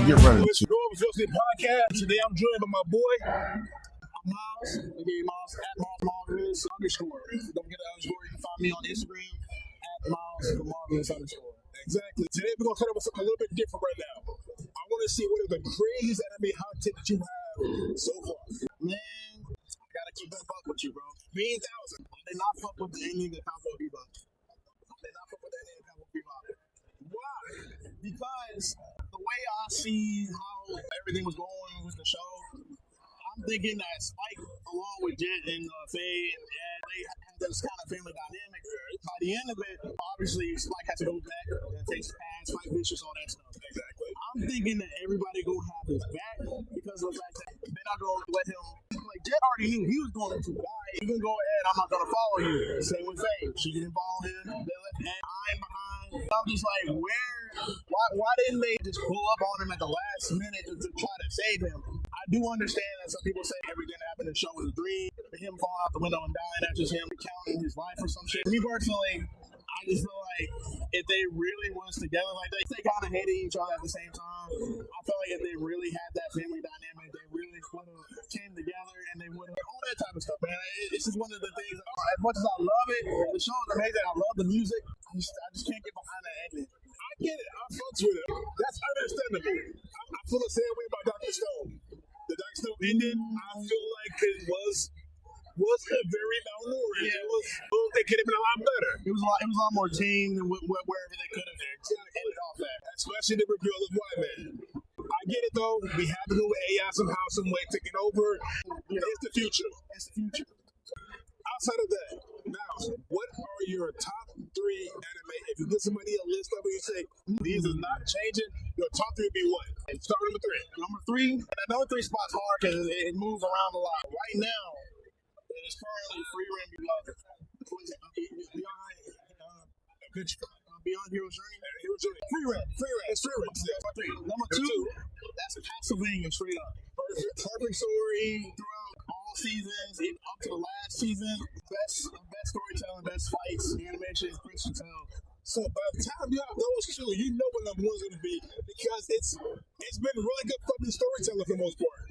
get running to. 1216Podcast. Today I'm joined by my boy, Miles. Again, Miles at Miles Marvelous underscore. Don't forget the underscore. You can find me on Instagram at Miles Marvelous underscore. Exactly. Today we're gonna start with something a little bit different right now. I want to see what is the craziest anime hot tip that you have so far. Man, I gotta keep that up with you, bro. Being 1,000. I did not fuck with the ending of Cowboy Bebop. Why? Because the way I see how everything was going with the show, I'm thinking that Spike, along with Jet and Faye and Ed, they had this kind of family dynamic. By the end of it, obviously Spike has to go back and takes pads, fight Vicious, all that stuff. Exactly. I'm thinking that everybody gonna have his back because of the fact that they're not gonna let him. Like Jet already knew he was going to die. You can go ahead. I'm not gonna follow you. Same with Faye. She didn't follow him. They left Ed behind. I'm just like, why didn't they just pull up on him at the last minute to try to save him? I do understand that some people say everything that happened in the show was a dream. Him falling out the window and dying, that's just him counting his life or some shit. Me personally, I just feel like if they really was together like that, they kind of hated each other at the same time. I feel like if they really had that family dynamic, they really would have came together and they would have all that type of stuff, man. It's just one of the things. As much as I love it, the show is amazing. I love the music. I just can't get behind the ending. I get it. I fucks with it. That's understandable. I feel the same way about Dr. Stone. The Dr. Stone ending, I feel like it was a very malnourished. Yeah. They could have been a lot better. It was a lot more tame than wherever they could have ended off at. Especially the reveal of White Man. I get it though. We have to go with AI somehow, some way, taking over. You know, it's the future. It's the future. Outside of that, now, what are your top 3 anime? If you give somebody a list of it, you say these are not changing. Your top 3 would be what? Start with number 3. And that number 3 spot's hard because it moves around a lot. Right now, it is currently Free Rim Beyond Hero's Journey. Free Rim. It's Free Rim. Number 2, that's Castlevania straight up. Perfect story throughout all seasons, up to the last season. Best storytelling, best fights, animation, Christian tell. So by the time you have those 2, you know what number 1's going to be because it's been really good fucking storytelling for the most part.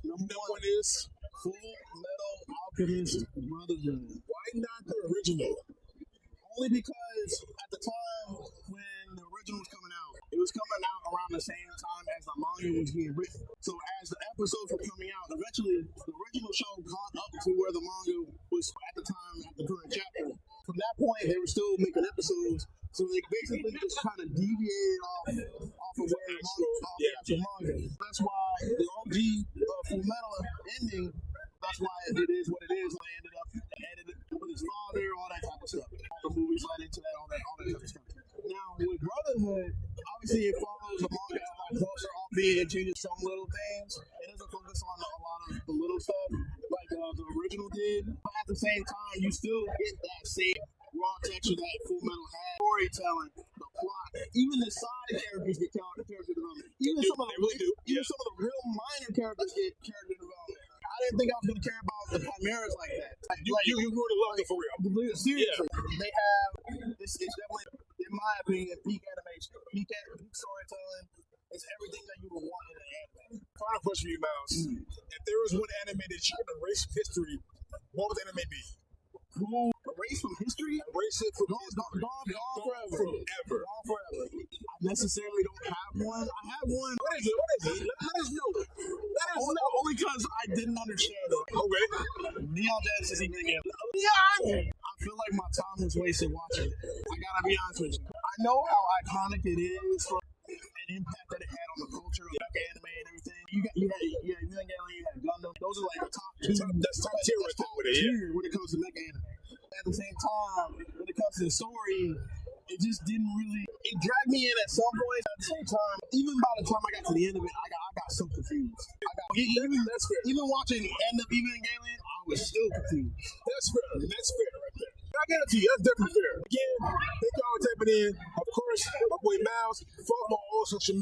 Number 1 is Full Metal Alchemist Brotherhood. Why not the original? Only because at the time when the original was coming out, it was coming out around the same time as the manga was being written. So as the episodes were coming out, eventually the original show caught up to where the manga was at the time at the current chapter. From that point, they were still making episodes. So they basically just kind of deviated off of where the manga. That's why the OG Full Metal ending, that's why it is what it is. They ended up with his father, all that type of stuff. All the movies led into that, all that type of stuff. Now, with Brotherhood, obviously it follows the manga a lot closer, albeit it changes some little things. It doesn't focus on a lot of the little stuff like the original did. But at the same time, you still get that same raw texture that Full Metal had. Storytelling, the plot, even the side characters get character development. Even some of the real minor characters get character development. I didn't think I was going to care about the chimeras like that. You grew to love it for real. Seriously. They have, it's definitely, in my opinion, peak animation, peak storytelling. It's everything that you would want in an anime. Final question for you, Miles. If there was one anime that you could erase from history, what would the anime be? Erase from history? Erase it from gone forever. Gone forever. I necessarily don't have one. I have one. What is it? Let us know. Only because I didn't understand it. Okay. Neon Genesis Evangelion. I feel like my time was wasted watching it. I gotta be honest with you. I know how iconic it is for an impact that it had on the culture of anime and everything. You had Evangelion, you had Gundam. Those are like the top 2. That's top tier when it comes to mecha anime. At the same time, when it comes to the story, it just didn't really. It dragged me in at some points. At the same time, even by the time I got to the end of it, I got so confused. Even watching the end of Evangelion, I was still confused. That's fair right there. I guarantee you, that's definitely fair. Again, thank y'all for tapping in. Of course, my boy Miles. Follow me on all social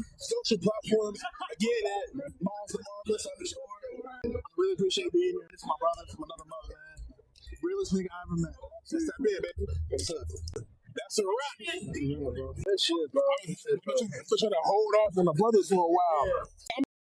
platforms. Again, at Miles the Marvelous underscore. I really appreciate being here. This is my brother from another mother, man. Realest nigga I ever met. Since that been, baby. What's up? That's That's a wrap. Yeah, bro. That shit, bro. Trying to hold off on the brothers for a while.